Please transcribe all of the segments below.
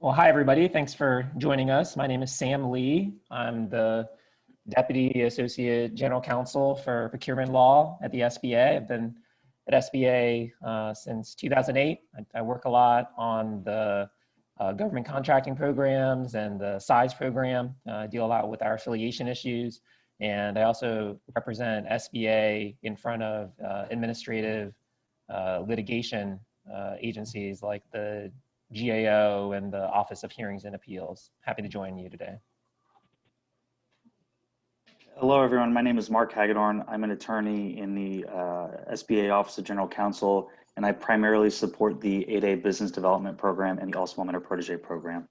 Well, hi, everybody. Thanks for joining us. My name is Sam Lee. I'm the Deputy Associate General Counsel for Procurement Law at the SBA. I've been at SBA since 2008. I work a lot on the government contracting programs and the size program. I deal a lot with our affiliation issues. And I also represent SBA in front of administrative litigation agencies like the GAO and the Office of Hearings and Appeals. Happy to join you today. Hello, everyone. My name is Mark Hagedorn. I'm an attorney in the SBA Office of General Counsel, and I primarily support the 8A Business Development Program and the All Small Mentor Protege Program.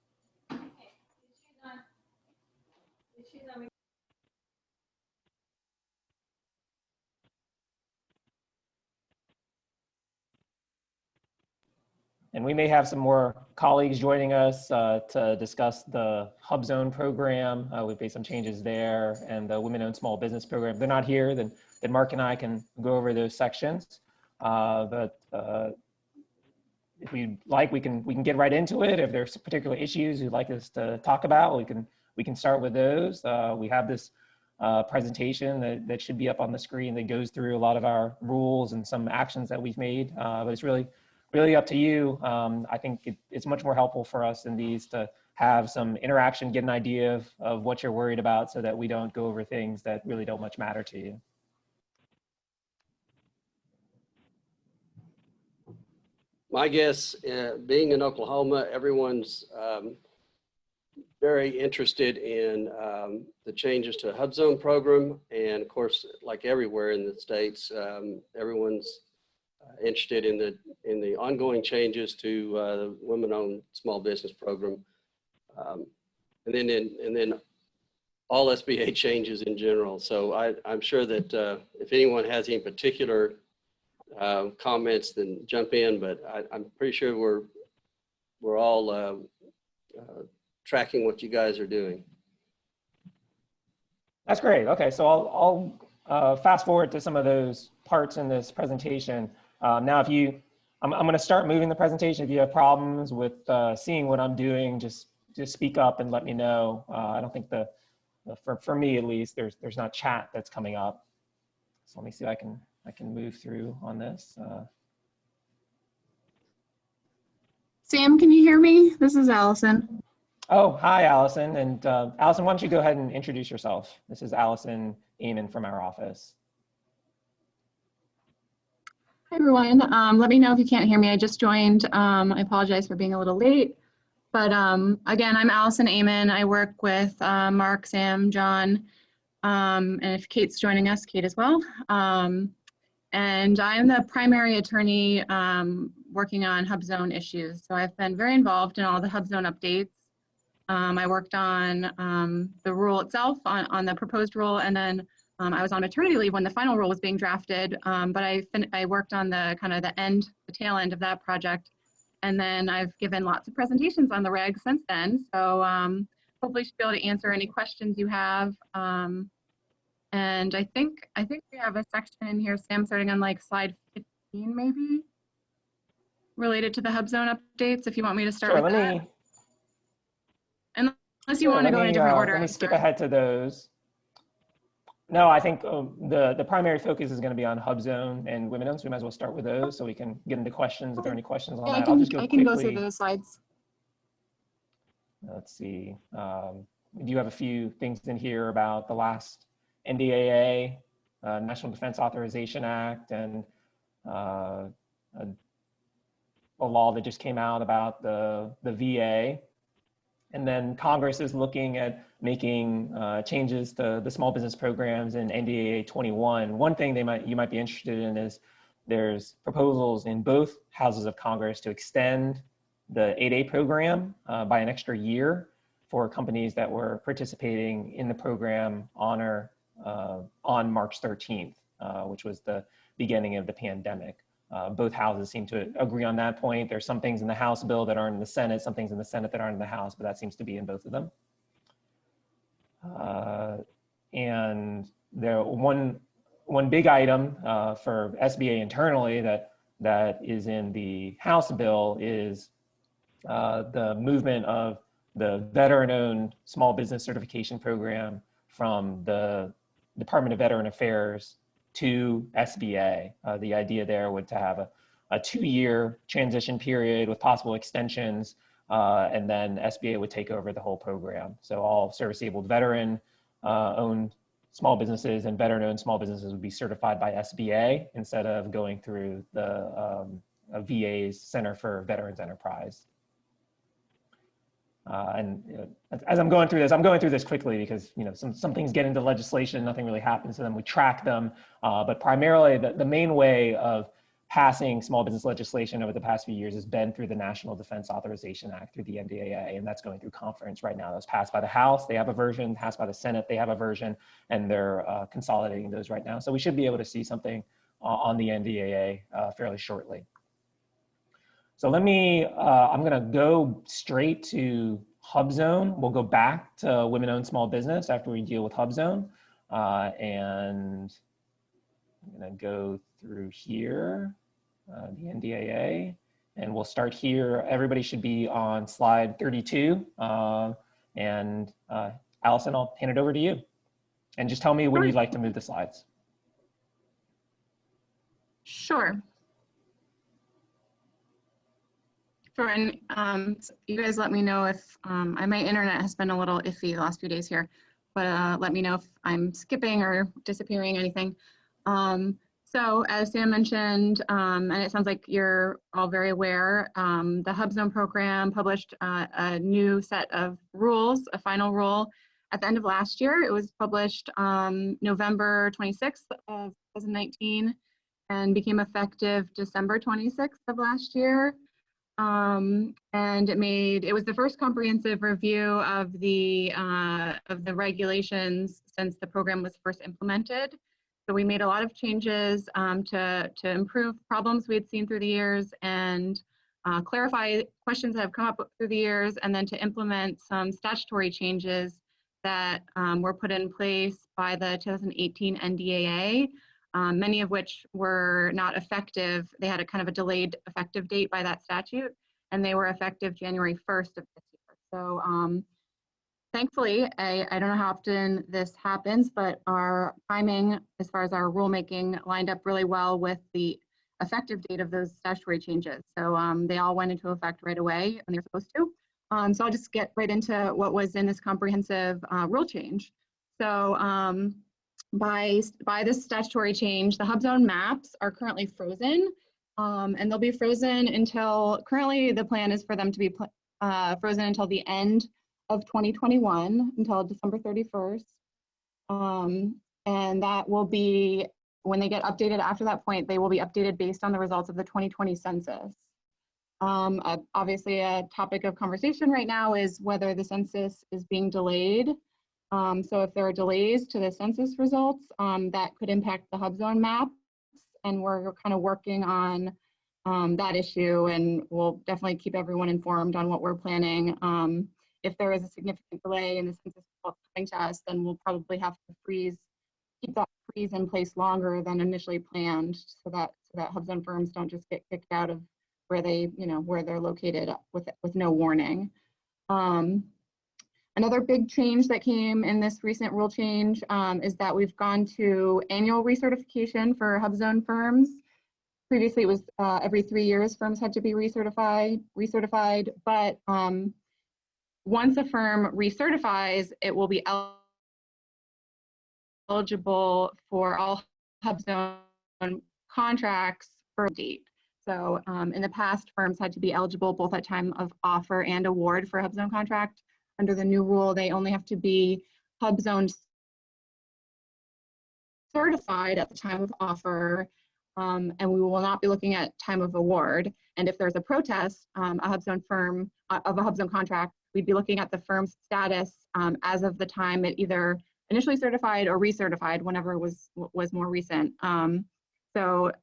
And we may have some more colleagues joining us to discuss the Hub Zone program. We've made some changes there, and the Women-Owned Small Business Program. If they're not here, then Mark and I can go over those sections. But if we'd like, we can get right into it. If there's particular issues you'd like us to talk about, we can start with those. We have this presentation that should be up on the screen that goes through a lot of our rules and some actions that we've made, but it's really up to you. I think it's much more helpful for us in these to have some interaction, get an idea of what you're worried about so that we don't go over things that really don't much matter to you. My guess, being in Oklahoma, everyone's very interested in the changes to Hub Zone program. And of course, like everywhere in the States, everyone's interested in the ongoing changes to the Women-Owned Small Business Program, and then all SBA changes in general. So I'm sure that if anyone has any particular comments, then jump in. But I'm pretty sure we're all tracking what you guys are doing. That's great. Okay, so I'll fast forward to some of those parts in this presentation. Now, I'm going to start moving the presentation. If you have problems with seeing what I'm doing, just speak up and let me know. I don't think for me at least, there's not chat that's coming up. So let me see if I can move through on this. Sam, can you hear me? This is Allison. Oh, hi, Allison. And Allison, why don't you go ahead and introduce yourself? This is Allison Amon from our office. Hi, everyone. Let me know if you can't hear me. I just joined. I apologize for being a little late. But again, I'm Allison Amon. I work with Mark, Sam, John, and if Kate's joining us, Kate as well. And I'm the primary attorney working on Hub Zone issues. So I've been very involved in all the Hub Zone updates. I worked on the rule itself, on the proposed rule, and then I was on maternity leave when the final rule was being drafted, but I worked on the tail end of that project. And then I've given lots of presentations on the regs since then. So hopefully should be able to answer any questions you have. And I think we have a section in here, Sam, starting on like slide 15 maybe, related to the Hub Zone updates, if you want me to start with that. Unless you want to go in a different order. Let me skip ahead to those. No, I think the primary focus is going to be on Hub Zone and Women-Owned, so we might as well start with those so we can get into questions if there are any questions on that. I'll just go quickly. I can go through those slides. Let's see. We do have a few things in here about the last NDAA, National Defense Authorization Act, and a law that just came out about the VA. And then Congress is looking at making changes to the small business programs in NDAA 21. One thing you might be interested in is there's proposals in both houses of Congress to extend the 8A program by an extra year for companies that were participating in the program on March 13th, which was the beginning of the pandemic. Both houses seem to agree on that point. There's some things in the House bill that aren't in the Senate, some things in the Senate that aren't in the House, but that seems to be in both of them. And there one big item for SBA internally that is in the House bill is the movement of the veteran-owned small business certification program from the Department of Veteran Affairs to SBA. The idea there would to have a 2-year transition period with possible extensions, and then SBA would take over the whole program. So all service-able veteran-owned small businesses and veteran-owned small businesses would be certified by SBA instead of going through the VA's Center for Veterans Enterprise. And as I'm going through this quickly because some things get into legislation, nothing really happens to them. We track them, but primarily the main way of passing small business legislation over the past few years has been through the National Defense Authorization Act, through the NDAA, and that's going through conference right now. That was passed by the House, they have a version, passed by the Senate, they have a version, and they're consolidating those right now. So we should be able to see something on the NDAA fairly shortly. So let me, I'm gonna go straight to HubZone. We'll go back to women-owned small business after we deal with HubZone. And I'm gonna go through here, the NDAA, and we'll start here. Everybody should be on slide 32. And Allison, I'll hand it over to you. And just tell me when you'd like to move the slides. Sure. Sure, and you guys let me know if, my internet has been a little iffy the last few days here, but let me know if I'm skipping or disappearing anything. So as Sam mentioned, and it sounds like you're all very aware, the HubZone program published a new set of rules, a final rule at the end of last year. It was published November 26th of 2019 and became effective December 26th of last year. And it was the first comprehensive review of the regulations since the program was first implemented. So we made a lot of changes to improve problems we had seen through the years and clarify questions that have come up through the years, and then to implement some statutory changes that were put in place by the 2018 NDAA, many of which were not effective. They had a kind of a delayed effective date by that statute, and they were effective January 1st of this year. So thankfully, I don't know how often this happens, but our timing as far as our rulemaking lined up really well with the effective date of those statutory changes. So they all went into effect right away when they're supposed to. So I'll just get right into what was in this comprehensive rule change. So by this statutory change, the HubZone maps are currently frozen, and they'll be frozen until, currently the plan is for them to be frozen until the end of 2021, until December 31st. And that will be, when they get updated after that point, they will be updated based on the results of the 2020 census. Obviously a topic of conversation right now is whether the census is being delayed. So if there are delays to the census results, that could impact the HubZone maps, and we're kind of working on that issue, and we'll definitely keep everyone informed on what we're planning. If there is a significant delay in the census results coming to us, then we'll probably have to keep that freeze in place longer than initially planned, so that HubZone firms don't just get kicked out of where they're located with no warning. Another big change that came in this recent rule change is that we've gone to annual recertification for HubZone firms. Previously, it was every 3 years firms had to be recertified, but once a firm recertifies, it will be eligible for all HubZone contracts for a date. So in the past, firms had to be eligible both at time of offer and award for a HubZone contract. Under the new rule, they only have to be HubZone certified at the time of offer, and we will not be looking at time of award. And if there's a protest, a HubZone firm of a HubZone contract, we'd be looking at the firm's status as of the time it either initially certified or recertified, whenever was more recent. So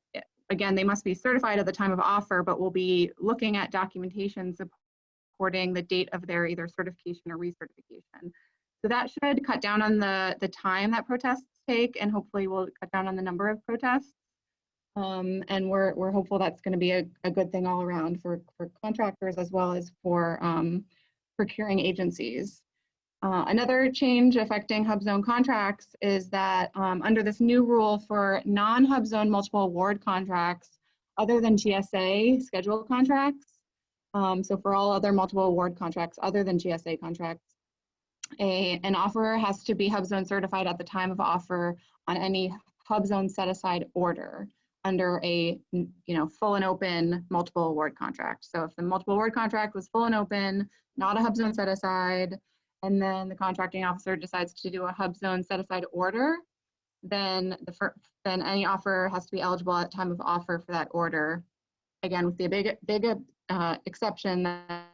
again, they must be certified at the time of offer, but we'll be looking at documentation supporting the date of their either certification or recertification. So that should cut down on the time that protests take, and hopefully will cut down on the number of protests. And we're hopeful that's going to be a good thing all around for contractors as well as for procuring agencies. Another change affecting hub zone contracts is that under this new rule for non-hub zone multiple award contracts, other than GSA scheduled contracts, so for all other multiple award contracts other than GSA contracts, an offeror has to be hub zone certified at the time of offer on any hub zone set aside order under a full and open multiple award contract. So if the multiple award contract was full and open, not a hub zone set aside, and then the contracting officer decides to do a hub zone set aside order, then any offer has to be eligible at time of offer for that order. Again, with the big exception that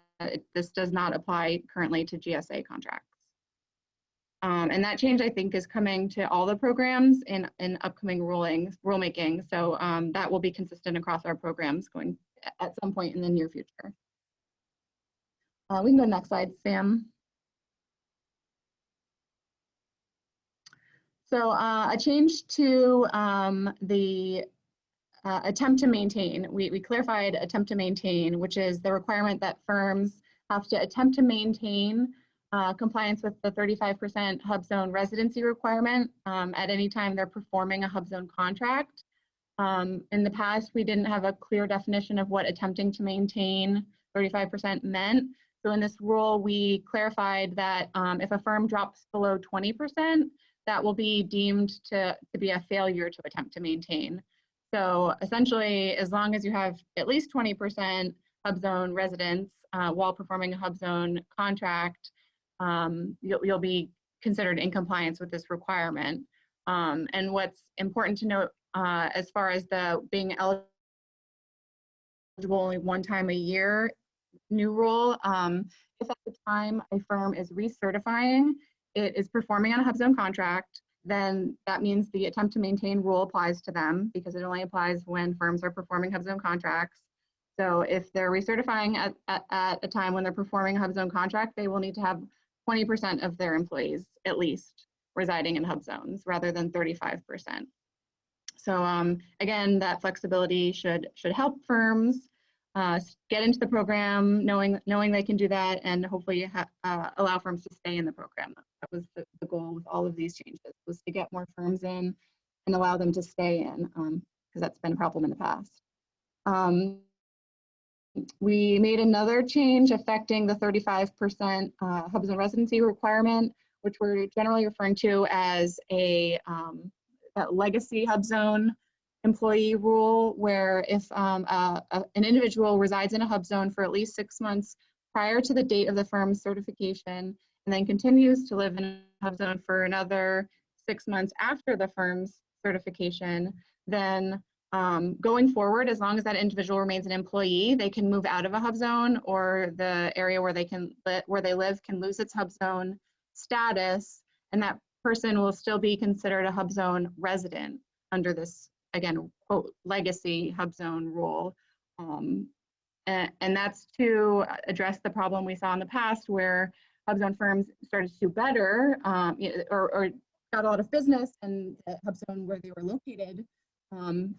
this does not apply currently to GSA contracts. And that change, I think, is coming to all the programs in upcoming rulemaking. So that will be consistent across our programs going at some point in the near future. We can go to the next slide, Sam. So a change to the attempt to maintain. We clarified attempt to maintain, which is the requirement that firms have to attempt to maintain compliance with the 35% hub zone residency requirement at any time they're performing a hub zone contract. In the past, we didn't have a clear definition of what attempting to maintain 35% meant. So in this rule, we clarified that if a firm drops below 20%, that will be deemed to be a failure to attempt to maintain. So essentially, as long as you have at least 20% hub zone residents while performing a hub zone contract, you'll be considered in compliance with this requirement. And what's important to note as far as the being eligible only one time a year new rule, if at the time a firm is recertifying, it is performing on a hub zone contract, then that means the attempt to maintain rule applies to them because it only applies when firms are performing hub zone contracts. So if they're recertifying at a time when they're performing a hub zone contract, they will need to have 20% of their employees at least residing in hub zones rather than 35%. So again, that flexibility should help firms get into the program, knowing they can do that, and hopefully allow firms to stay in the program. That was the goal with all of these changes, was to get more firms in and allow them to stay in, because that's been a problem in the past. We made another change affecting the 35% hub zone residency requirement, which we're generally referring to as a legacy hub zone employee rule, where if an individual resides in a hub zone for at least 6 months prior to the date of the firm's certification, and then continues to live in a hub zone for another 6 months after the firm's certification, then going forward, as long as that individual remains an employee, they can move out of a hub zone, or the area where they live can lose its hub zone status, and that person will still be considered a hub zone resident under this, again, quote, legacy hub zone rule. And that's to address the problem we saw in the past where hub zone firms started to do better or got a lot of business, and the hub zone where they were located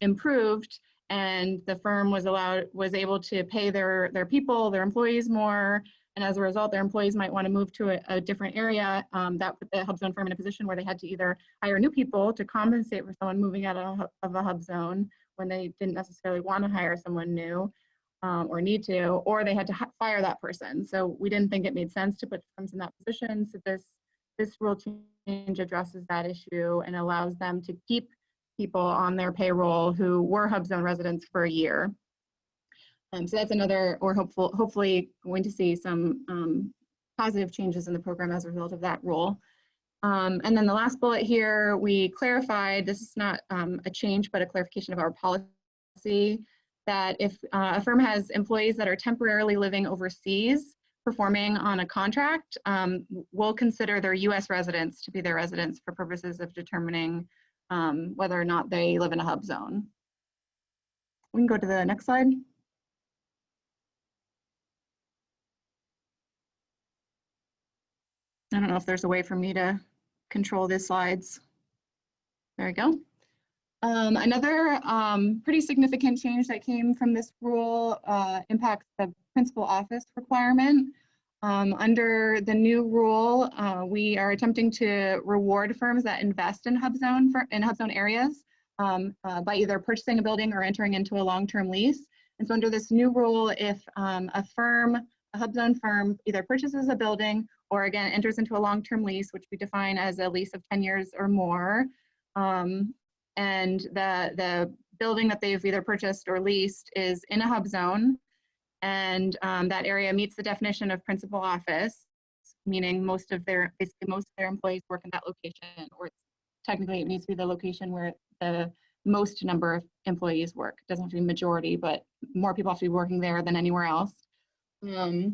improved, and the firm was able to pay their employees more, and as a result their employees might want to move to a different area. That put the hub zone firm in a position where they had to either hire new people to compensate for someone moving out of a hub zone when they didn't necessarily want to hire someone new or need to, or they had to fire that person. So we didn't think it made sense to put firms in that position. So this rule change addresses that issue and allows them to keep people on their payroll who were hub zone residents for a year. So that's another, or hopefully going to see some positive changes in the program as a result of that rule. And then the last bullet here, we clarified, this is not a change, but a clarification of our policy, that if a firm has employees that are temporarily living overseas performing on a contract, we'll consider their US residents to be their residents for purposes of determining whether or not they live in a hub zone. We can go to the next slide. I don't know if there's a way for me to control these slides. There we go. Another pretty significant change that came from this rule impacts the principal office requirement. Under the new rule, we are attempting to reward firms that invest in hub zone areas by either purchasing a building or entering into a long-term lease. And so under this new rule, if a hub zone firm either purchases a building or again enters into a long-term lease, which we define as a lease of 10 years or more, and the building that they've either purchased or leased is in a hub zone, and that area meets the definition of principal office, meaning basically most of their employees work in that location, or technically it needs to be the location where the most number of employees work. It doesn't have to be majority, but more people have to be working there than anywhere else. So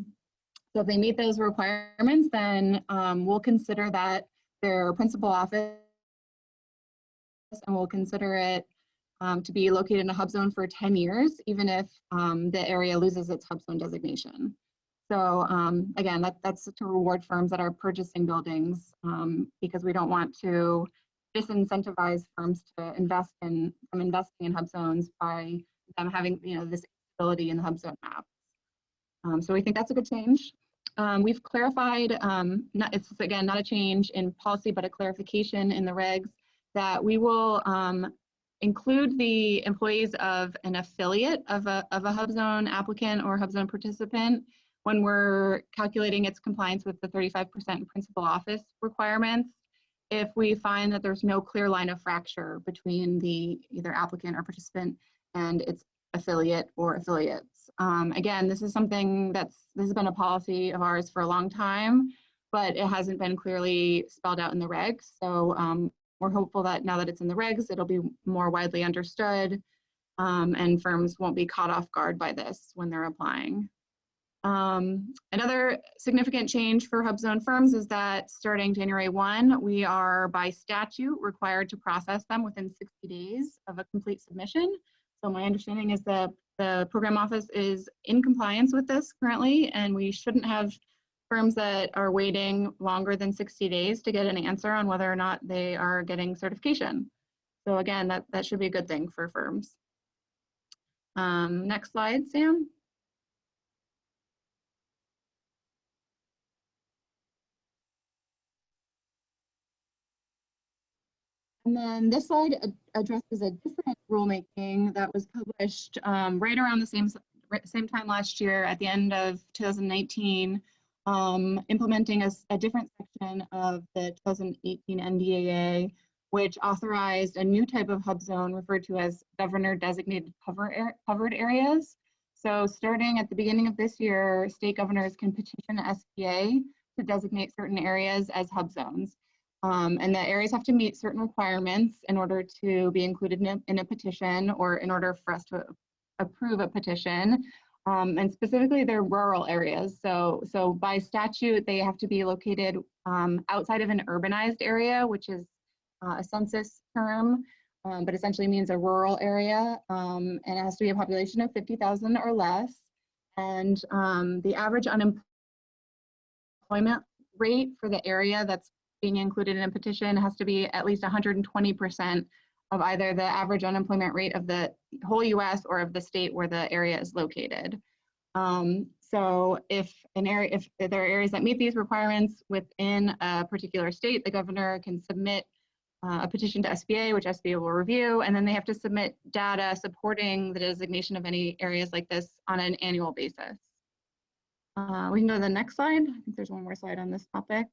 if they meet those requirements, then we'll consider that their principal office, and we'll consider it to be located in a hub zone for 10 years, even if the area loses its hub zone designation. So again, that's to reward firms that are purchasing buildings because we don't want to disincentivize firms to investing in hub zones by them having this ability in the hub zone map. So we think that's a good change. We've clarified, it's again not a change in policy, but a clarification in the regs that we will include the employees of an affiliate of a hub zone applicant or hub zone participant when we're calculating its compliance with the 35% principal office requirements, if we find that there's no clear line of fracture between the either applicant or participant and its affiliate or affiliates. Again, this is something this has been a policy of ours for a long time, but it hasn't been clearly spelled out in the regs. So we're hopeful that now that it's in the regs, it'll be more widely understood and firms won't be caught off guard by this when they're applying. Another significant change for hub zone firms is that starting January 1, we are by statute required to process them within 60 days of a complete submission. So my understanding is that the program office is in compliance with this currently, and we shouldn't have firms that are waiting longer than 60 days to get an answer on whether or not they are getting certification. So again, that should be a good thing for firms. Next slide, Sam. And then this slide addresses a different rulemaking that was published right around the same time last year at the end of 2019, implementing a different section of the 2018 NDAA, which authorized a new type of hub zone referred to as governor designated covered areas. So starting at the beginning of this year, state governors can petition SBA to designate certain areas as hub zones. And the areas have to meet certain requirements in order to be included in a petition or in order for us to approve a petition. And specifically, they're rural areas. So by statute, they have to be located outside of an urbanized area, which is a census term, but essentially means a rural area. And it has to be a population of 50,000 or less. And the average unemployment rate for the area that's being included in a petition has to be at least 120% of either the average unemployment rate of the whole US or of the state where the area is located. So if there are areas that meet these requirements within a particular state, the governor can submit a petition to SBA, which SBA will review, and then they have to submit data supporting the designation of any areas like this on an annual basis. We can go to the next slide. I think there's one more slide on this topic.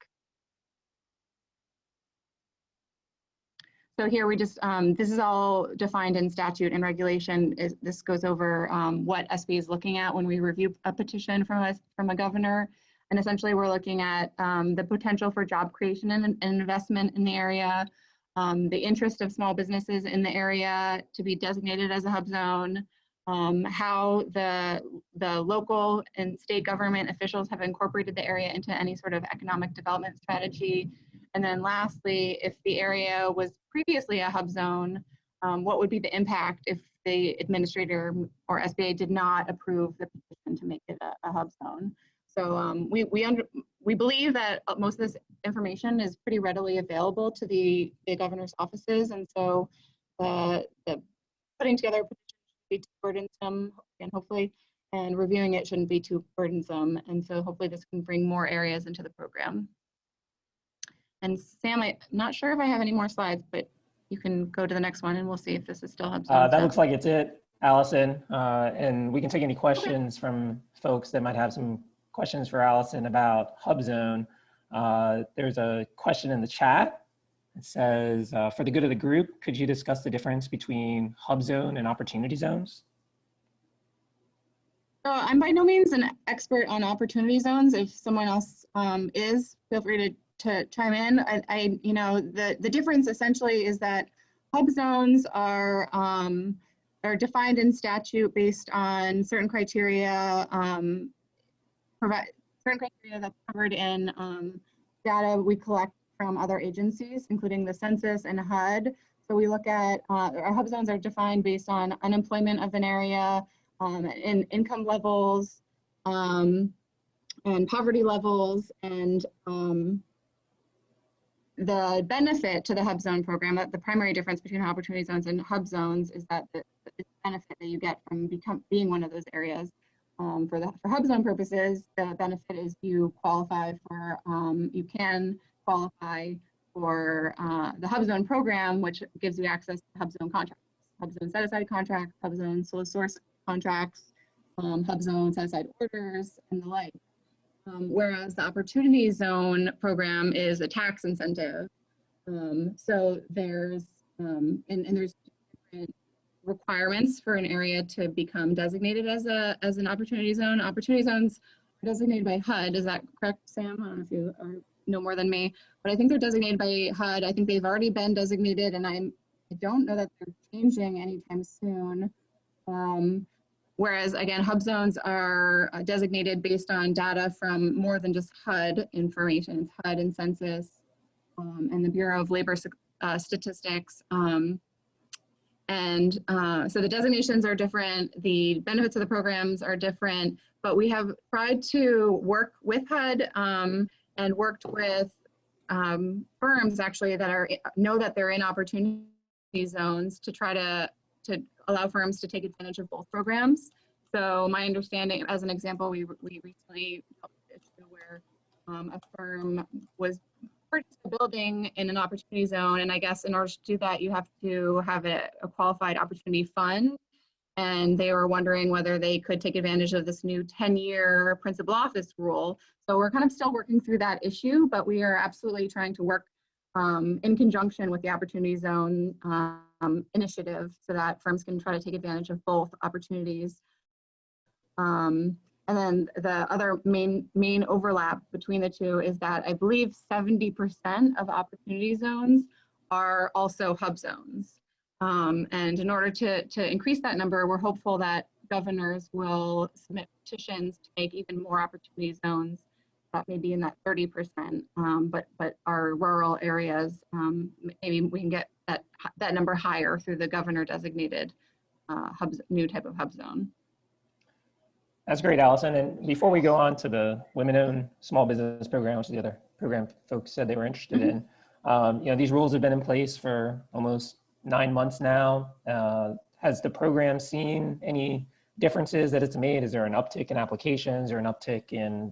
So here we just, this is all defined in statute and regulation. This goes over what SBA is looking at when we review a petition from a governor. And essentially we're looking at the potential for job creation and investment in the area, the interest of small businesses in the area to be designated as a hub zone, how the local and state government officials have incorporated the area into any sort of economic development strategy. And then lastly, if the area was previously a hub zone, what would be the impact if the administrator or SBA did not approve the petition to make it a hub zone? So we believe that most of this information is pretty readily available to the governor's offices. And so the putting together a petition shouldn't be too burdensome, and hopefully, and reviewing it shouldn't be too burdensome. And so hopefully this can bring more areas into the program. And Sam, I'm not sure if I have any more slides, but you can go to the next one and we'll see if this is still HubZone. That looks like it's it, Allison. And we can take any questions from folks that might have some questions for Allison about HubZone. There's a question in the chat. It says, for the good of the group, could you discuss the difference between HubZone and opportunity zones? So I'm by no means an expert on opportunity zones. If someone else is, feel free to chime in. You know, the difference essentially is that hub zones are defined in statute based on certain criteria, certain criteria that's covered in data we collect from other agencies, including the census and HUD. So we look at, our hub zones are defined based on unemployment of an area, and income levels, and poverty levels, and the benefit to the hub zone program, that the primary difference between opportunity zones and hub zones is that the benefit that you get from being one of those areas. For hub zone purposes, the benefit is you qualify for, you can qualify for the hub zone program, which gives you access to hub zone contracts, hub zone set-aside contracts, hub zone sole source contracts, hub zone set-aside orders, and the like. Whereas the opportunity zone program is a tax incentive. So there's, and there's different requirements for an area to become designated as an opportunity zone. Opportunity zones are designated by HUD. Is that correct, Sam? I don't know if you know more than me, but I think they're designated by HUD. I think they've already been designated, and I don't know that they're changing anytime soon. Whereas again, hub zones are designated based on data from more than just HUD information. It's HUD and Census and the Bureau of Labor Statistics. So the designations are different, the benefits of the programs are different, but we have tried to work with HUD and worked with firms actually that know that they're in opportunity zones to try to allow firms to take advantage of both programs. So my understanding, as an example, we recently published an issue where a firm was purchased a building in an opportunity zone, and I guess in order to do that, you have to have a qualified opportunity fund, and they were wondering whether they could take advantage of this new 10-year principal office rule. So we're kind of still working through that issue, but we are absolutely trying to work in conjunction with the opportunity zone initiative so that firms can try to take advantage of both opportunities. And then the other main overlap between the two is that I believe 70% of opportunity zones are also hub zones. And in order to increase that number, we're hopeful that governors will submit petitions to make even more opportunity zones. That may be in that 30%, but our rural areas, maybe we can get that number higher through the governor designated new type of hub zone. That's great, Allison. And before we go on to the women-owned small business program, which is the other program folks said they were interested in, you know, these rules have been in place for almost 9 months now. Has the program seen any differences that it's made? Is there an uptick in applications or an uptick in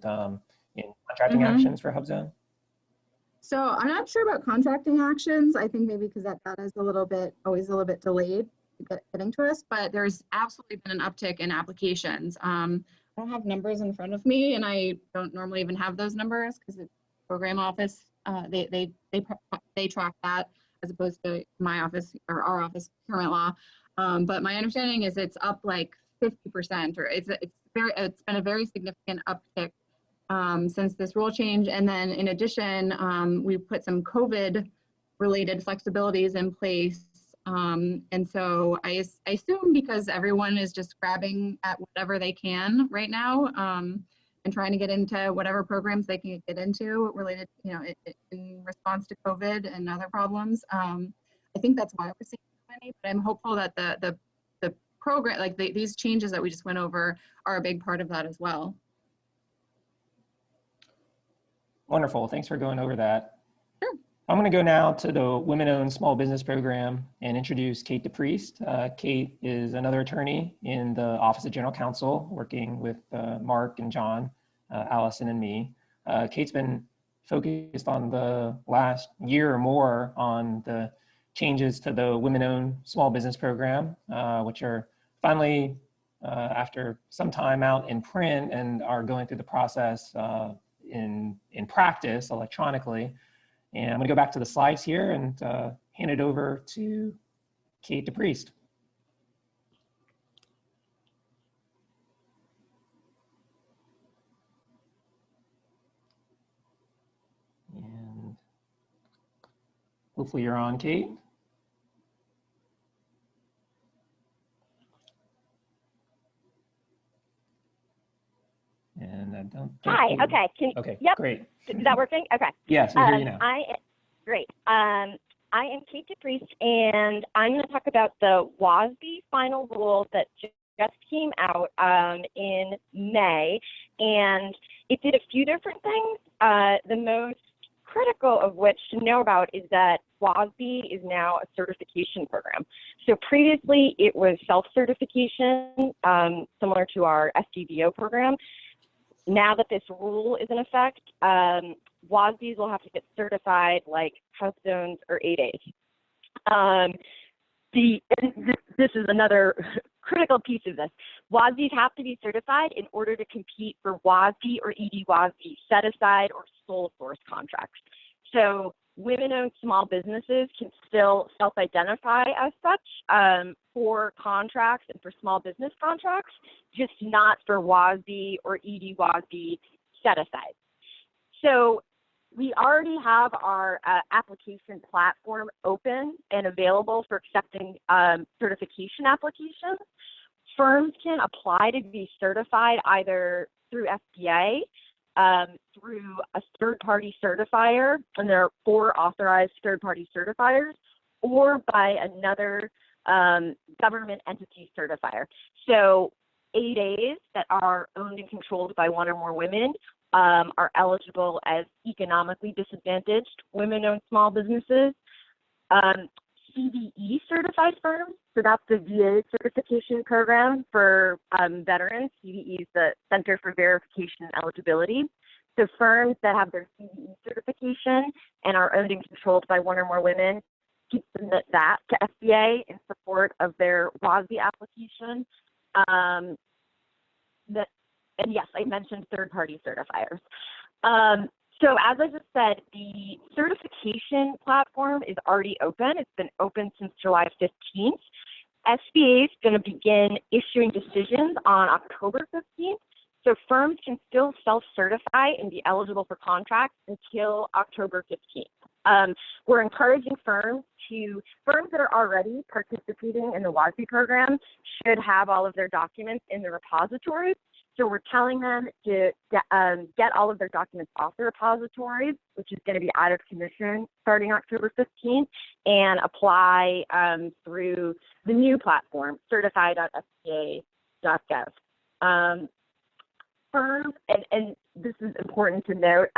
contracting actions for HubZone? So I'm not sure about contracting actions. I think maybe because that data is always a little bit delayed getting to us, but there's absolutely been an uptick in applications. I don't have numbers in front of me, and I don't normally even have those numbers because the program office, they track that as opposed to my office or our office, procurement law. But my understanding is it's up like 50%, or it's been a very significant uptick since this rule change. And then in addition, we put some COVID related flexibilities in place. And so I assume because everyone is just grabbing at whatever they can right now and trying to get into whatever programs they can get into related, you know, in response to COVID and other problems. I think that's why we're seeing so many, but I'm hopeful that the program, like these changes that we just went over, are a big part of that as well. Wonderful. Thanks for going over that. Sure. I'm going to go now to the Women-Owned Small Business Program and introduce Kate DePriest. Kate is another attorney in the Office of General Counsel, working with Mark and John, Allison and me. Kate's been focused on the last year or more on the changes to the Women-Owned Small Business Program, which are finally, after some time out in print, and are going through the process in practice electronically. And I'm going to go back to the slides here and hand it over to Kate DePriest. And hopefully you're on, Kate. And I don't. Hi. Okay. Okay. Yep. Great. Is that working? Okay. Yes, we hear you now. Great. I am Kate DePriest, and I'm going to talk about the WASB final rule that just came out in May, and it did a few different things. The most critical of which to know about is that WASB is now a certification program. So previously it was self-certification, similar to our SDVO program. Now that this rule is in effect, WASBs will have to get certified like House Zones or 8As. This is another critical piece of this. WASBs have to be certified in order to compete for WASB or ED-WASB set-aside or sole source contracts. So women-owned small businesses can still self-identify as such for contracts and for small business contracts, just not for WASB or ED-WASB set-aside. So we already have our application platform open and available for accepting certification applications. Firms can apply to be certified either through SBA, through a third-party certifier, and there are 4 authorized third-party certifiers, or by another government entity certifier. So 8As that are owned and controlled by one or more women are eligible as economically disadvantaged women-owned small businesses. CVE certified firms, so that's the VA certification program for veterans. CVE is the Center for Verification and Eligibility. So firms that have their CVE certification and are owned and controlled by one or more women can submit that to SBA in support of their WASB application. And yes, I mentioned third-party certifiers. So as I just said, the certification platform is already open. It's been open since July 15th. SBA is going to begin issuing decisions on October 15th. So firms can still self-certify and be eligible for contracts until October 15th. We're encouraging firms that are already participating in the WASB program should have all of their documents in the repositories. So we're telling them to get all of their documents off the repositories, which is going to be out of commission starting October 15th, and apply through the new platform, certify.sba.gov. Firms, and this is important to note,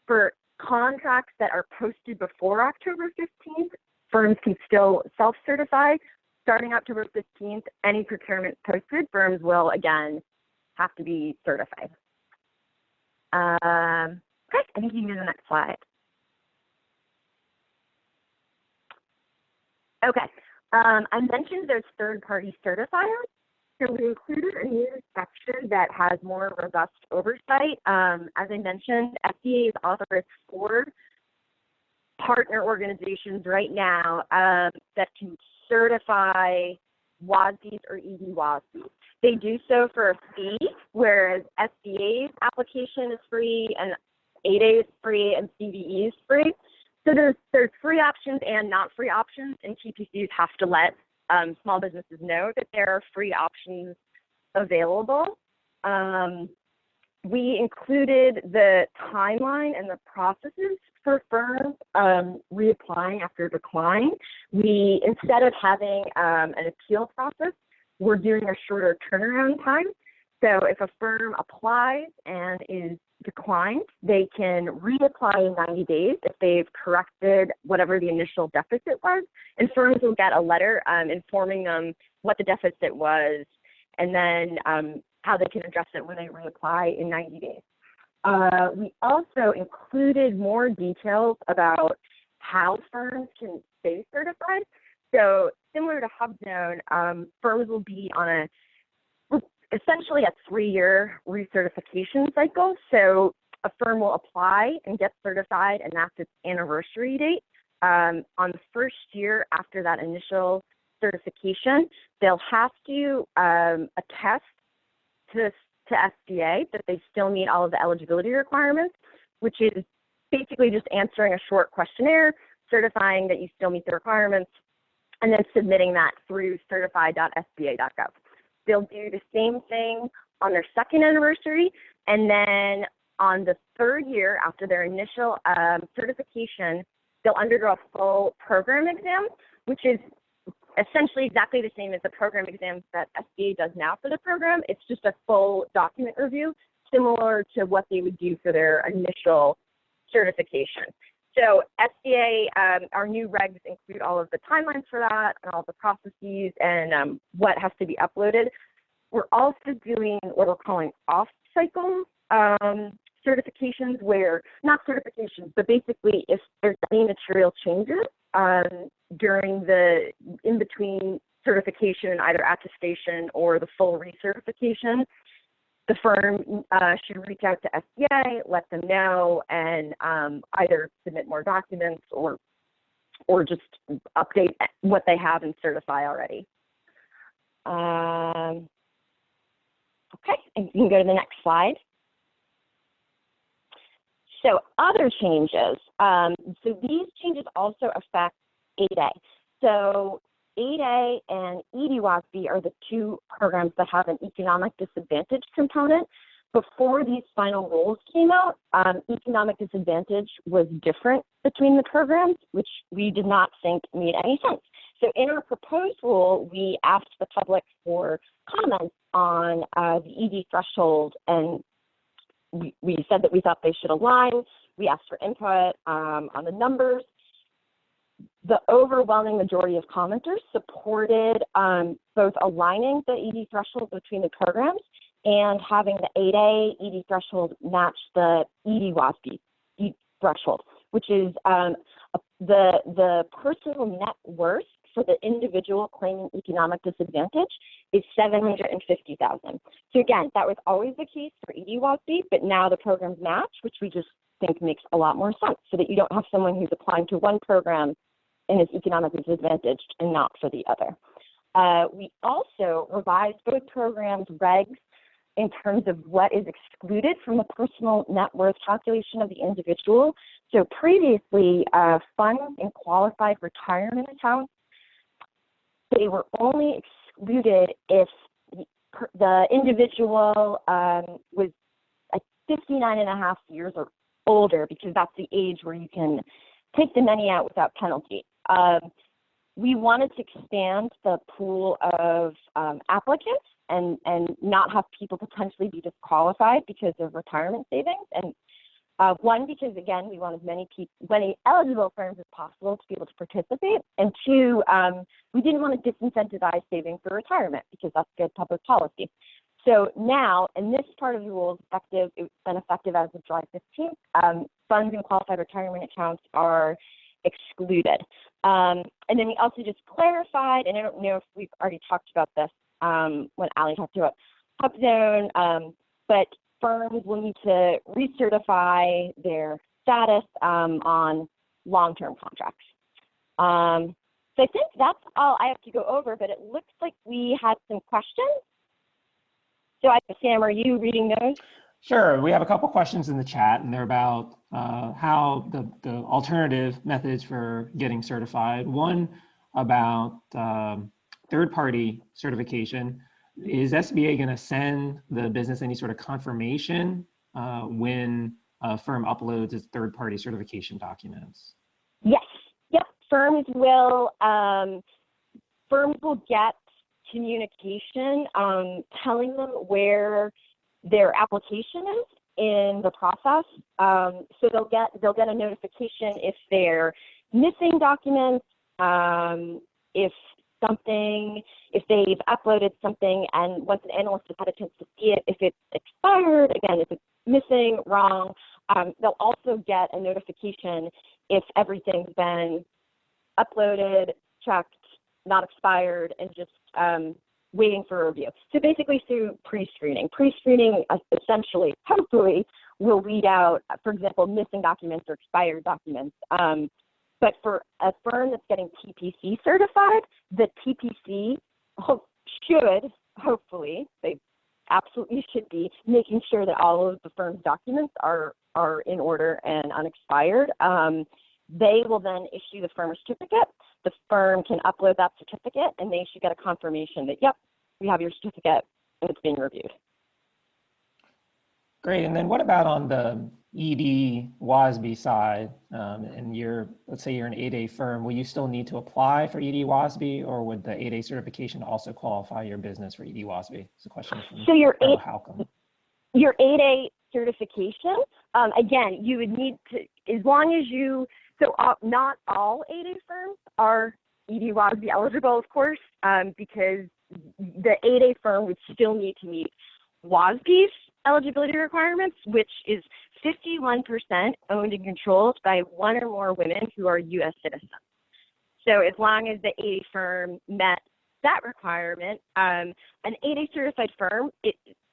for contracts that are posted before October 15th, firms can still self-certify. Starting October 15th, any procurement posted, firms will, again, have to be certified. Okay, I think you can do the next slide. Okay, I mentioned there's third-party certifiers. So we included a new section that has more robust oversight. As I mentioned, FDA has authorized 4 partner organizations right now that can certify WASBs or ED-WASBs. They do so for a fee, whereas SBA's application is free and 8A is free and CVE is free. So there's free options and not free options, and TPCs have to let small businesses know that there are free options available. We included the timeline and the processes for firms reapplying after decline. Instead of having an appeal process, we're doing a shorter turnaround time. So if a firm applies and is declined, they can reapply in 90 days if they've corrected whatever the initial deficit was, and firms will get a letter informing them what the deficit was and then how they can address it when they reapply in 90 days. We also included more details about how firms can stay certified. So similar to HubZone, firms will be on essentially a 3-year recertification cycle. So a firm will apply and get certified, and that's its anniversary date. On the first year after that initial certification, they'll have to attest to SBA that they still meet all of the eligibility requirements, which is basically just answering a short questionnaire, certifying that you still meet the requirements, and then submitting that through certified.sba.gov. They'll do the same thing on their second anniversary, and then on the 3rd year after their initial certification, they'll undergo a full program exam, which is essentially exactly the same as the program exams that SBA does now for the program. It's just a full document review, similar to what they would do for their initial certification. So SBA, our new regs include all of the timelines for that and all the processes and what has to be uploaded. We're also doing what we're calling off-cycle certifications where, not certifications, but basically if there's any material changes during the in-between certification, either attestation or the full recertification, the firm should reach out to SBA, let them know, and either submit more documents or just update what they have and certify already. Okay, and you can go to the next slide. So other changes. So these changes also affect 8A. So 8A and ED-WASB are the 2 programs that have an economic disadvantage component. Before these final rules came out, economic disadvantage was different between the programs, which we did not think made any sense. So in our proposed rule, we asked the public for comments on the ED threshold, and we said that we thought they should align. We asked for input on the numbers. The overwhelming majority of commenters supported both aligning the ED threshold between the programs and having the 8A ED threshold match the ED-WASB threshold, which is the personal net worth for the individual claiming economic disadvantage is $750,000. So again, that was always the case for ED-WASB, but now the programs match, which we just think makes a lot more sense, so that you don't have someone who's applying to one program and is economically disadvantaged and not for the other. We also revised both programs' regs in terms of what is excluded from the personal net worth calculation of the individual. So previously, funds in qualified retirement accounts, they were only excluded if the individual was 59 and a half years or older, because that's the age where you can take the money out without penalty. We wanted to expand the pool of applicants and not have people potentially be disqualified because of retirement savings. And one, because again, we want as many eligible firms as possible to be able to participate. And 2, we didn't want to disincentivize saving for retirement because that's good public policy. So now, and this part of the rule is effective, it's been effective as of July 15th, funds in qualified retirement accounts are excluded. And then we also just clarified, and I don't know if we've already talked about this when Ali talked about HubZone, but firms will need to recertify their status on long-term contracts. So I think that's all I have to go over, but it looks like we had some questions. So Sam, are you reading those? Sure. We have a couple questions in the chat, and they're about how the alternative methods for getting certified. One about third-party certification. Is SBA going to send the business any sort of confirmation when a firm uploads its third-party certification documents? Yes. Yep. Firms will get communication telling them where their application is in the process. So they'll get a notification if they're missing documents, if they've uploaded something, and once an analyst has had a chance to see it, if it's expired, again, if it's missing, wrong, they'll also get a notification if everything's been uploaded, checked, not expired, and just waiting for a review. So basically through pre-screening. Pre-screening essentially, hopefully, will weed out, for example, missing documents or expired documents. But for a firm that's getting TPC certified, the TPC should, hopefully, they absolutely should be making sure that all of the firm's documents are in order and unexpired. They will then issue the firm a certificate. The firm can upload that certificate, and they should get a confirmation that, yep, we have your certificate and it's being reviewed. Great. And then what about on the ED WASB side? And let's say you're an 8A firm, will you still need to apply for ED WASB, or would the 8A certification also qualify your business for ED WASB? It's a question from so your 8A certification, again, you would need to, as long as you, not all 8A firms are ED WASB eligible, of course, because the 8A firm would still need to meet WASB's eligibility requirements, which is 51% owned and controlled by one or more women who are U.S. citizens. So as long as the 8A firm met that requirement, an 8A certified firm,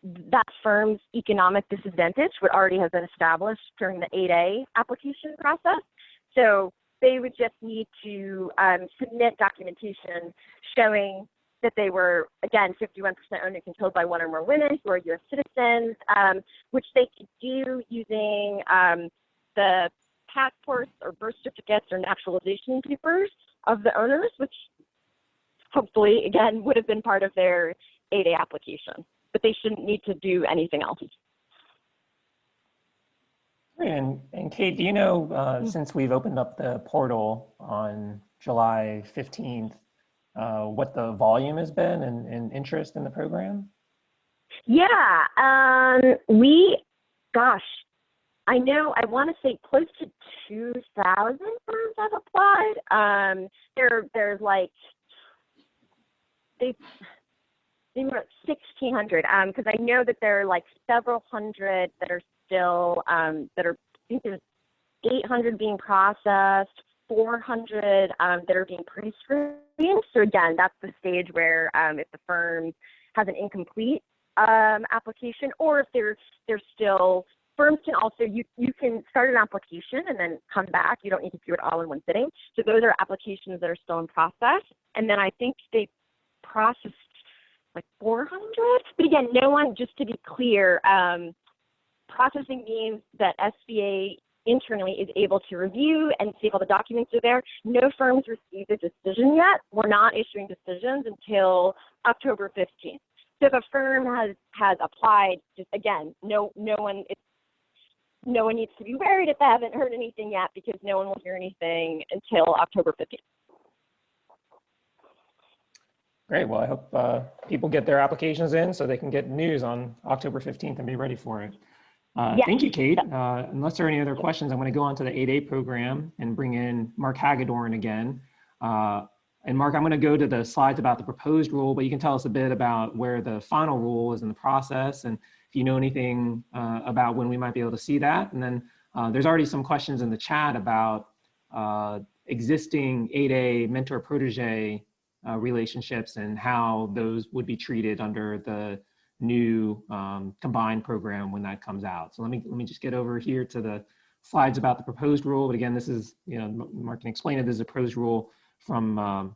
that firm's economic disadvantage would already have been established during the 8A application process. So they would just need to submit documentation showing that they were, again, 51% owned and controlled by one or more women who are U.S. citizens, which they could do using the passports or birth certificates or naturalization papers of the owners, which hopefully, again, would have been part of their 8A application. But they shouldn't need to do anything else. And Kate, do you know, since we've opened up the portal on July 15th, what the volume has been and interest in the program? Yeah, I know, I want to say close to 2,000 firms have applied. There's like, they were at 1,600, because I know that there are like several hundred that are still, I think there's 800 being processed, 400 that are being pre-screened. So again, that's the stage where if the firm has an incomplete application, or if they're still, firms can also, you can start an application and then come back. You don't need to do it all in one sitting. So those are applications that are still in process. And then I think they processed like 400. But again, no one, just to be clear, processing means that SBA internally is able to review and see if all the documents are there. No firms received a decision yet. We're not issuing decisions until October 15th. So if a firm has applied, just again, no one needs to be worried if they haven't heard anything yet, because no one will hear anything until October 15th. Great. Well, I hope people get their applications in so they can get news on October 15th and be ready for it. Yes. Thank you, Kate. Unless there are any other questions, I'm going to go on to the 8A program and bring in Mark Hagedorn again. And Mark, I'm going to go to the slides about the proposed rule, but you can tell us a bit about where the final rule is in the process, and if you know anything about when we might be able to see that. And then there's already some questions in the chat about existing 8A mentor-protege relationships and how those would be treated under the new combined program when that comes out. So let me just get over here to the slides about the proposed rule. But again, this is, Mark can explain it. This is a proposed rule from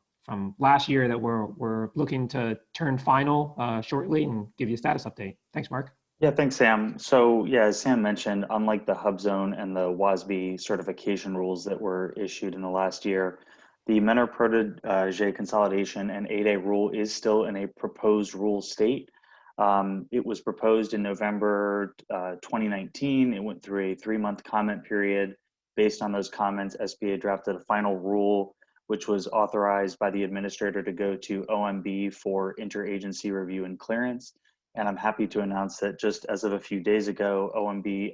last year that we're looking to turn final shortly and give you a status update. Thanks, Mark. Yeah, thanks, Sam. So yeah, as Sam mentioned, unlike the HubZone and the WASB certification rules that were issued in the last year, the mentor-protege consolidation and 8A rule is still in a proposed rule state. It was proposed in November 2019. It went through a 3-month comment period. Based on those comments, SBA drafted a final rule, which was authorized by the administrator to go to OMB for interagency review and clearance. And I'm happy to announce that just as of a few days ago, OMB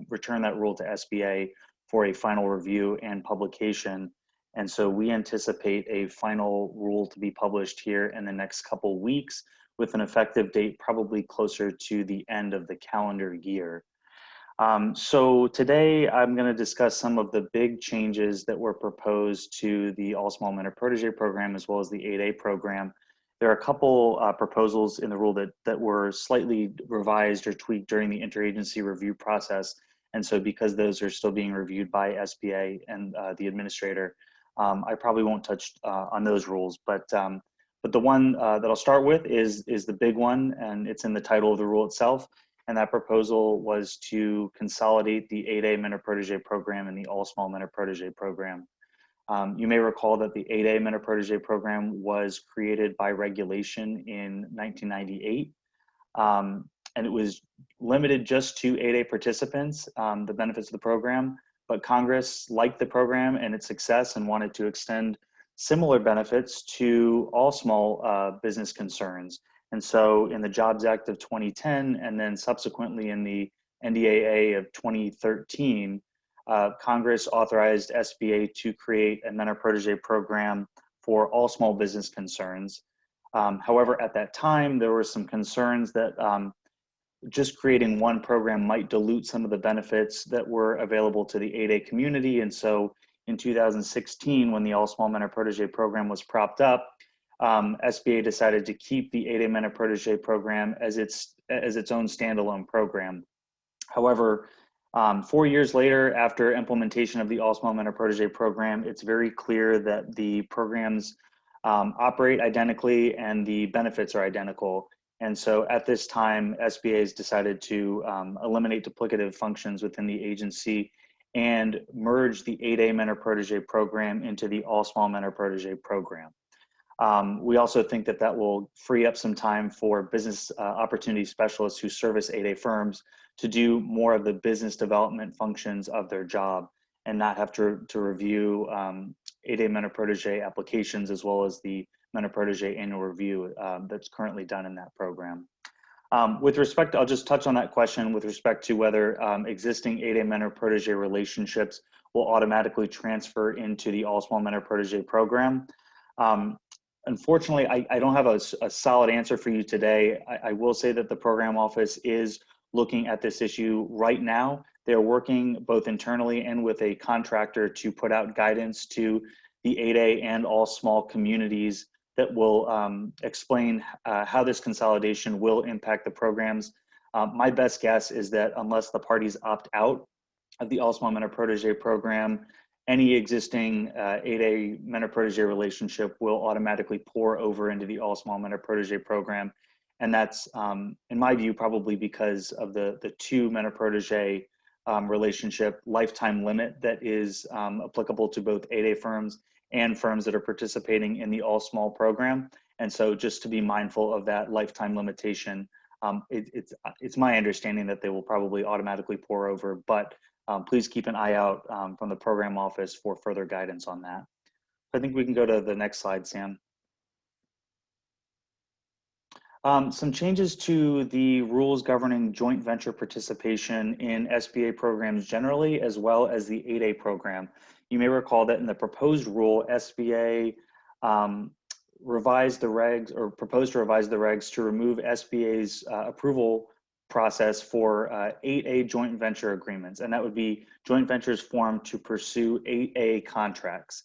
returned that rule to SBA for a final review and publication. And so we anticipate a final rule to be published here in the next couple weeks with an effective date probably closer to the end of the calendar year. So today I'm going to discuss some of the big changes that were proposed to the All Small Mentor Protege program as well as the 8A program. There are a couple proposals in the rule that were slightly revised or tweaked during the interagency review process. And so because those are still being reviewed by SBA and the administrator, I probably won't touch on those rules. But the one that I'll start with is the big one, and it's in the title of the rule itself. And that proposal was to consolidate the 8A Mentor Protege program and the All Small Mentor Protege program. You may recall that the 8A Mentor Protege program was created by regulation in 1998. And it was limited just to 8A participants, the benefits of the program, but Congress liked the program and its success and wanted to extend similar benefits to all small business concerns. And so in the Jobs Act of 2010, and then subsequently in the NDAA of 2013, Congress authorized SBA to create a mentor protege program for all small business concerns. However, at that time, there were some concerns that just creating one program might dilute some of the benefits that were available to the 8A community. And so in 2016, when the All Small Mentor Protege program was propped up, SBA decided to keep the 8A Mentor Protege program as its own standalone program. However, 4 years later, after implementation of the All Small Mentor Protege program, it's very clear that the programs operate identically and the benefits are identical. And so at this time, SBA has decided to eliminate duplicative functions within the agency and merge the 8A Mentor Protege program into the All Small Mentor Protege program. We also think that that will free up some time for business opportunity specialists who service 8A firms to do more of the business development functions of their job and not have to review 8A Mentor Protege applications as well as the Mentor Protege annual review that's currently done in that program. With respect, I'll just touch on that question with respect to whether existing 8A Mentor Protege relationships will automatically transfer into the All Small Mentor Protege program. Unfortunately, I don't have a solid answer for you today. I will say that the program office is looking at this issue right now. They're working both internally and with a contractor to put out guidance to the 8A and all small communities that will explain how this consolidation will impact the programs. My best guess is that unless the parties opt out of the All Small Mentor Protege program, any existing 8A Mentor Protege relationship will automatically pour over into the All Small Mentor Protege program. And that's, in my view, probably because of the two Mentor Protege relationship lifetime limit that is applicable to both 8A firms and firms that are participating in the All Small program. And so just to be mindful of that lifetime limitation, it's my understanding that they will probably automatically pour over, but please keep an eye out from the program office for further guidance on that. I think we can go to the next slide, Sam. Some changes to the rules governing joint venture participation in SBA programs generally, as well as the 8A program. You may recall that in the proposed rule, SBA revised the regs or proposed to revise the regs to remove SBA's approval process for 8A joint venture agreements. And that would be joint ventures formed to pursue 8A contracts.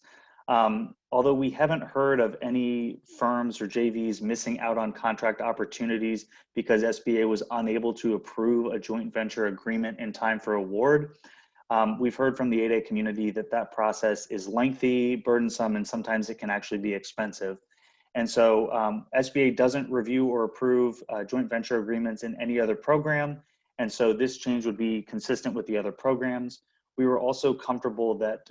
Although we haven't heard of any firms or JVs missing out on contract opportunities because SBA was unable to approve a joint venture agreement in time for award, we've heard from the 8A community that that process is lengthy, burdensome, and sometimes it can actually be expensive. And so SBA doesn't review or approve joint venture agreements in any other program. And so this change would be consistent with the other programs. We were also comfortable that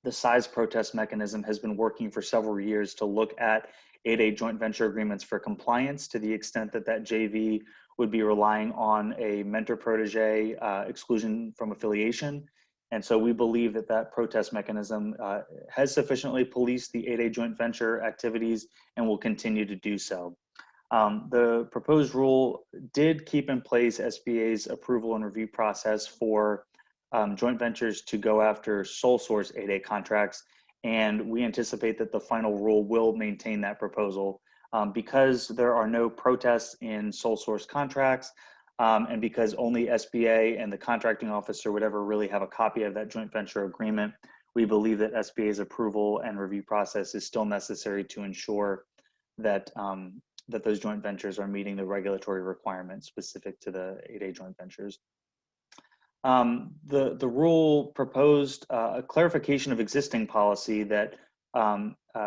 the size protest mechanism has been working for several years to look at 8A joint venture agreements for compliance to the extent that that JV would be relying on a mentor protege exclusion from affiliation. And so we believe that that protest mechanism has sufficiently policed the 8A joint venture activities and will continue to do so. The proposed rule did keep in place SBA's approval and review process for joint ventures to go after sole source 8A contracts. And we anticipate that the final rule will maintain that proposal because there are no protests in sole source contracts and because only SBA and the contracting officer would ever really have a copy of that joint venture agreement. We believe that SBA's approval and review process is still necessary to ensure that that those joint ventures are meeting the regulatory requirements specific to the 8A joint ventures. The rule proposed a clarification of existing policy that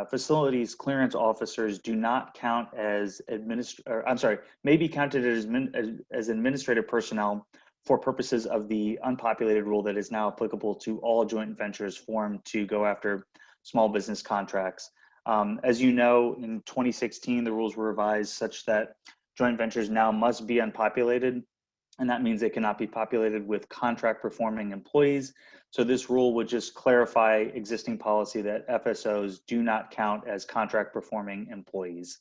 facilities clearance officers do not count as may be counted as administrative personnel for purposes of the unpopulated rule that is now applicable to all joint ventures formed to go after small business contracts. As you know, in 2016, the rules were revised such that joint ventures now must be unpopulated, and that means they cannot be populated with contract performing employees. So this rule would just clarify existing policy that FSOs do not count as contract performing employees.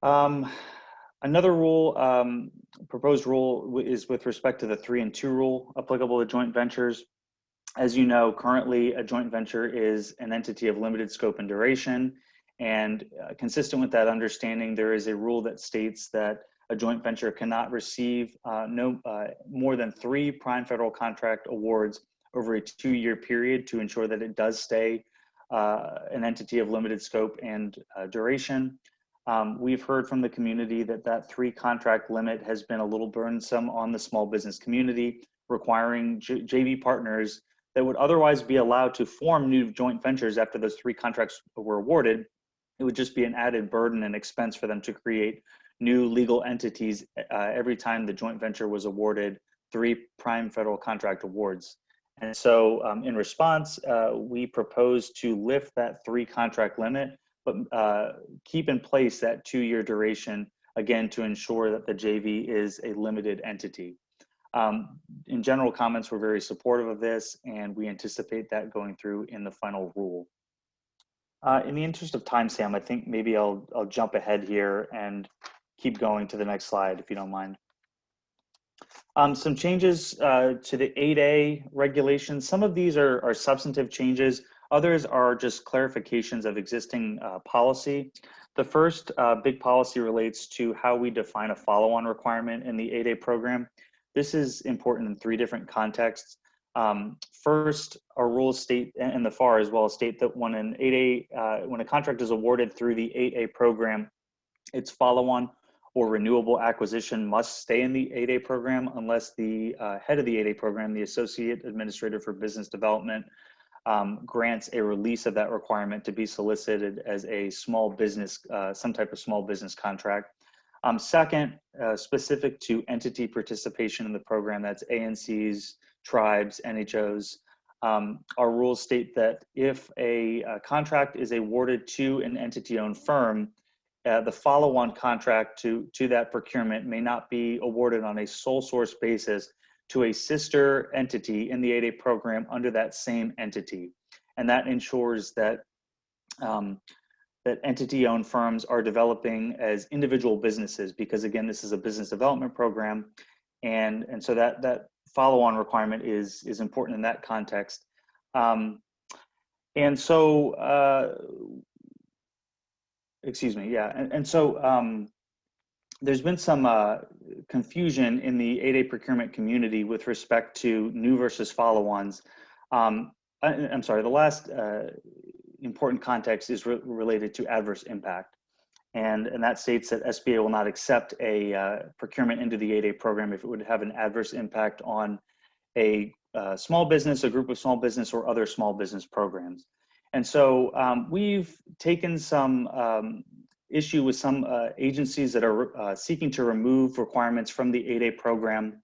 Another rule, proposed rule is with respect to the 3 and 2 rule applicable to joint ventures. As you know, currently a joint venture is an entity of limited scope and duration. And consistent with that understanding, there is a rule that states that a joint venture cannot receive more than 3 prime federal contract awards over a 2-year period to ensure that it does stay an entity of limited scope and duration. We've heard from the community that 3 contract limit has been a little burdensome on the small business community, requiring JV partners that would otherwise be allowed to form new joint ventures after those 3 contracts were awarded. It would just be an added burden and expense for them to create new legal entities every time the joint venture was awarded 3 prime federal contract awards. And so in response, we propose to lift that 3 contract limit, but keep in place that 2-year duration, again, to ensure that the JV is a limited entity. In general, comments were very supportive of this, and we anticipate that going through in the final rule. In the interest of time, Sam, I think maybe I'll jump ahead here and keep going to the next slide, if you don't mind. Some changes to the 8A regulations. Some of these are substantive changes. Others are just clarifications of existing policy. The first big policy relates to how we define a follow-on requirement in the 8A program. This is important in 3 different contexts. First, our rules state, and the FAR as well, state that when when a contract is awarded through the 8A program, its follow-on or renewable acquisition must stay in the 8A program unless the head of the 8A program, the Associate Administrator for Business Development, grants a release of that requirement to be solicited as a small business, some type of small business contract. Second, specific to entity participation in the program, that's ANCs, tribes, NHOs, our rules state that if a contract is awarded to an entity-owned firm, the follow-on contract to that procurement may not be awarded on a sole source basis to a sister entity in the 8A program under that same entity. And that ensures that that entity-owned firms are developing as individual businesses, because again, this is a business development program. And so that follow-on requirement is important in that context. And so, excuse me, yeah. And so there's been some confusion in the 8A procurement community with respect to new versus follow-ons. I'm sorry, the last important context is related to adverse impact. And that states that SBA will not accept a procurement into the 8A program if it would have an adverse impact on a small business, a group of small business, or other small business programs. And so we've taken some issue with some agencies that are seeking to remove requirements from the 8A program,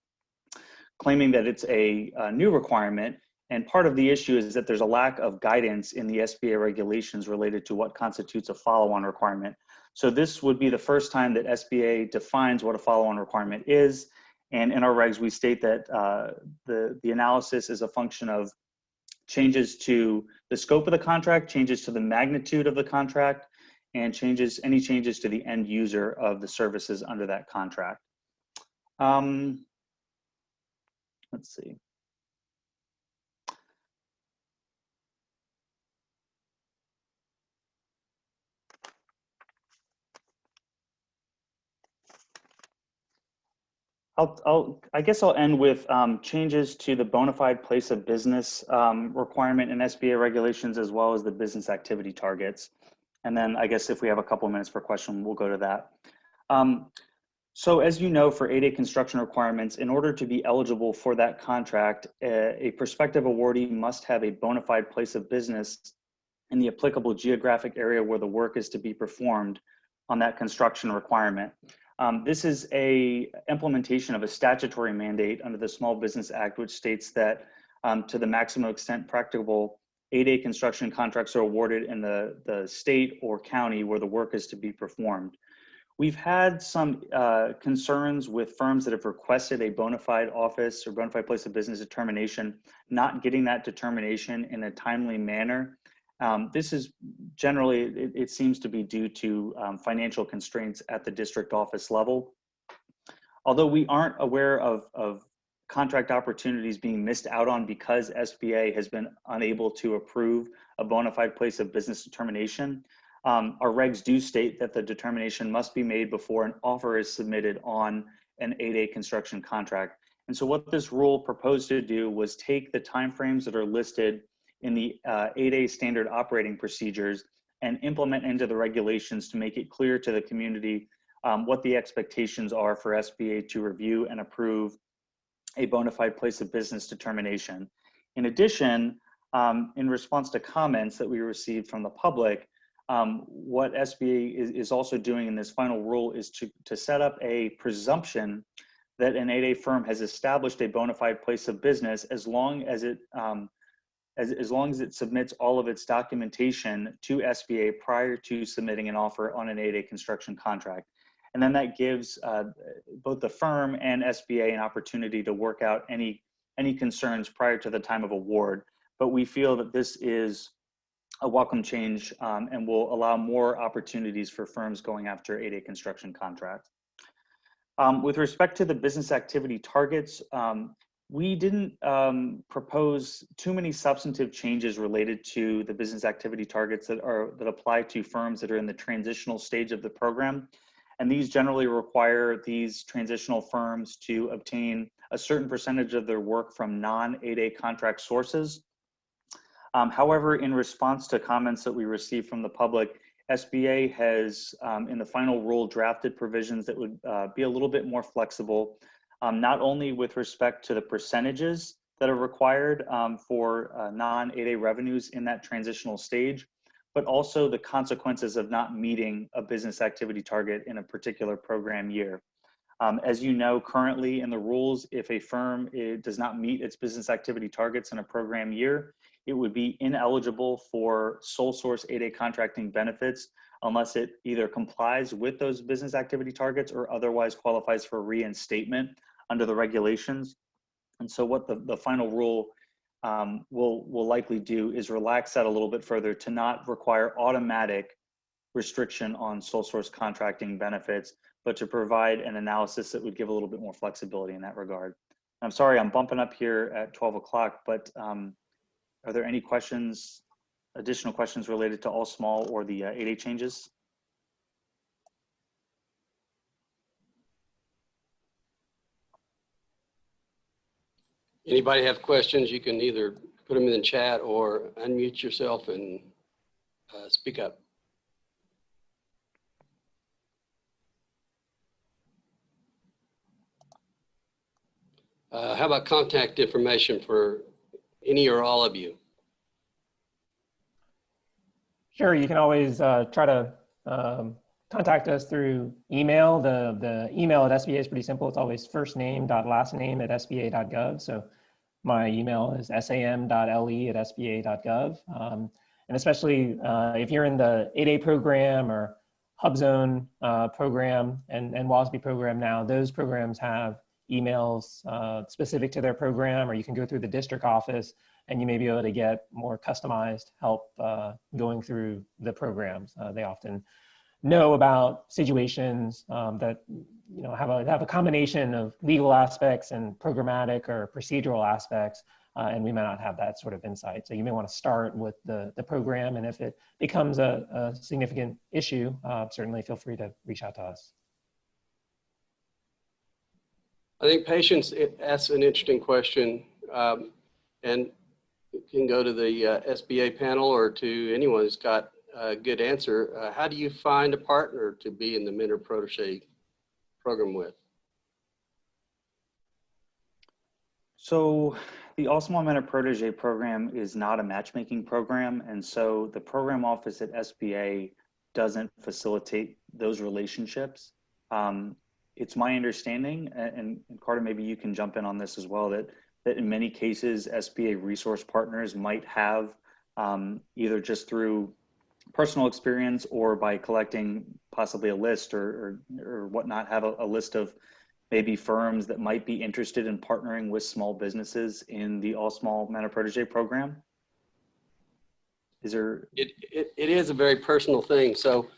claiming that it's a new requirement. And part of the issue is that there's a lack of guidance in the SBA regulations related to what constitutes a follow-on requirement. So this would be the first time that SBA defines what a follow-on requirement is. And in our regs, we state that the analysis is a function of changes to the scope of the contract, changes to the magnitude of the contract, and any changes to the end user of the services under that contract. Let's see. I guess I'll end with changes to the bona fide place of business requirement in SBA regulations, as well as the business activity targets. And then I guess if we have a couple of minutes for questions, we'll go to that. So as you know, for 8A construction requirements, in order to be eligible for that contract, a prospective awardee must have a bona fide place of business in the applicable geographic area where the work is to be performed on that construction requirement. This is a implementation of a statutory mandate under the Small Business Act, which states that to the maximum extent practicable, 8A construction contracts are awarded in the state or county where the work is to be performed. We've had some concerns with firms that have requested a bona fide office or bona fide place of business determination, not getting that determination in a timely manner. This is generally, it seems to be due to financial constraints at the district office level. Although we aren't aware of contract opportunities being missed out on because SBA has been unable to approve a bona fide place of business determination, our regs do state that the determination must be made before an offer is submitted on an 8A construction contract. And so what this rule proposed to do was take the timeframes that are listed in the 8A standard operating procedures and implement into the regulations to make it clear to the community what the expectations are for SBA to review and approve a bona fide place of business determination. In addition, in response to comments that we received from the public, what SBA is also doing in this final rule is to set up a presumption that an 8A firm has established a bona fide place of business as long as it submits all of its documentation to SBA prior to submitting an offer on an 8A construction contract. And then that gives both the firm and SBA an opportunity to work out any concerns prior to the time of award. But we feel that this is a welcome change and will allow more opportunities for firms going after 8A construction contracts. With respect to the business activity targets, we didn't propose too many substantive changes related to the business activity targets that apply to firms that are in the transitional stage of the program. And these generally require these transitional firms to obtain a certain percentage of their work from non-8A contract sources. However, in response to comments that we received from the public, SBA has, in the final rule, drafted provisions that would be a little bit more flexible, not only with respect to the percentages that are required for non-8A revenues in that transitional stage, but also the consequences of not meeting a business activity target in a particular program year. As you know, currently in the rules, if a firm does not meet its business activity targets in a program year, it would be ineligible for sole source 8A contracting benefits unless it either complies with those business activity targets or otherwise qualifies for reinstatement under the regulations. And so what the final rule will likely do is relax that a little bit further to not require automatic restriction on sole source contracting benefits, but to provide an analysis that would give a little bit more flexibility in that regard. I'm sorry, I'm bumping up here at 12 o'clock, but are there any questions, additional questions related to all small or the 8A changes? Anybody have questions, you can either put them in the chat or unmute yourself and speak up. How about contact information for any or all of you? Sure, you can always try to contact us through email. The email at SBA is pretty simple. It's always firstname.lastname@sba.gov. So my email is sam.le@sba.gov. And especially if you're in the 8A program or HubZone program and WASB program now, those programs have emails specific to their program, or you can go through the district office and you may be able to get more customized help going through the programs. They often know about situations that have a combination of legal aspects and programmatic or procedural aspects, and we may not have that sort of insight. So you may want to start with the program, and if it becomes a significant issue, certainly feel free to reach out to us. I think Patience asks an interesting question, and you can go to the SBA panel or to anyone who's got a good answer. How do you find a partner to be in the mentor protege program with? So the All Small Mentor Protege program is not a matchmaking program. And so the program office at SBA doesn't facilitate those relationships. It's my understanding, and Carter, maybe you can jump in on this as well, that in many cases, SBA resource partners might have either just through personal experience or by collecting possibly a list or whatnot, have a list of maybe firms that might be interested in partnering with small businesses in the All Small Mentor Protege program. Is there? It is a very personal thing. So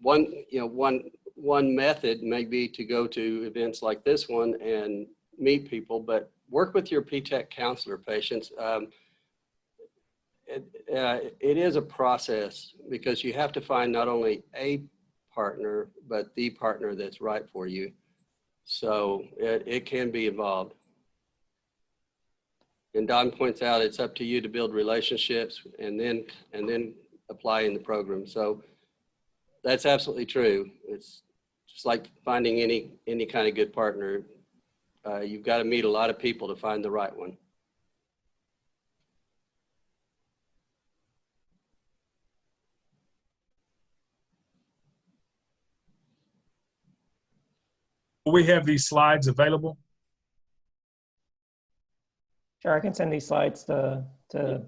one method may be to go to events like this one and meet people, but work with your PTEC counselor, Patience. It is a process because you have to find not only a partner, but the partner that's right for you. So it can be involved. And Don points out it's up to you to build relationships and then apply in the program. So that's absolutely true. It's just like finding any kind of good partner. You've got to meet a lot of people to find the right one. We have these slides available. Sure, I can send these slides to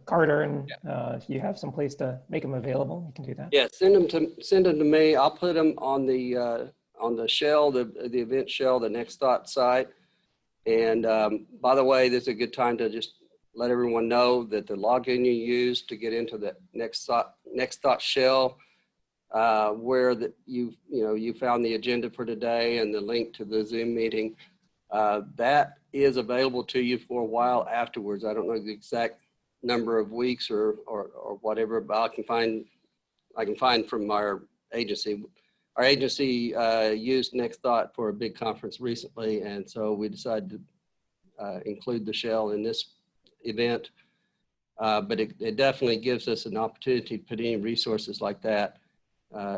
Carter, and if you have some place to make them available, you can do that. Yeah, send them to me. I'll put them on the shell, the event shell, the Next Thought site. And by the way, this is a good time to just let everyone know that the login you use to get into the Next Thought shell, where you found the agenda for today and the link to the Zoom meeting, that is available to you for a while afterwards. I don't know the exact number of weeks or whatever, but I can find from our agency. Our agency used Next Thought for a big conference recently, and so we decided to include the shell in this event. But it definitely gives us an opportunity to put any resources like that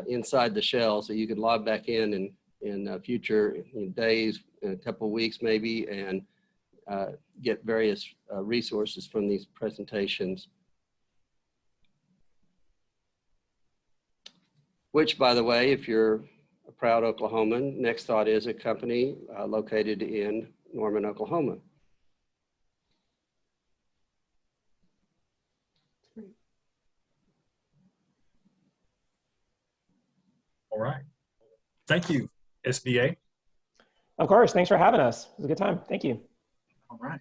inside the shell, so you can log back in future days, in a couple of weeks maybe, and get various resources from these presentations. Which, by the way, if you're a proud Oklahoman, Next Thought is a company located in Norman, Oklahoma. All right. Thank you, SBA. Of course, thanks for having us. It was a good time. Thank you. All right.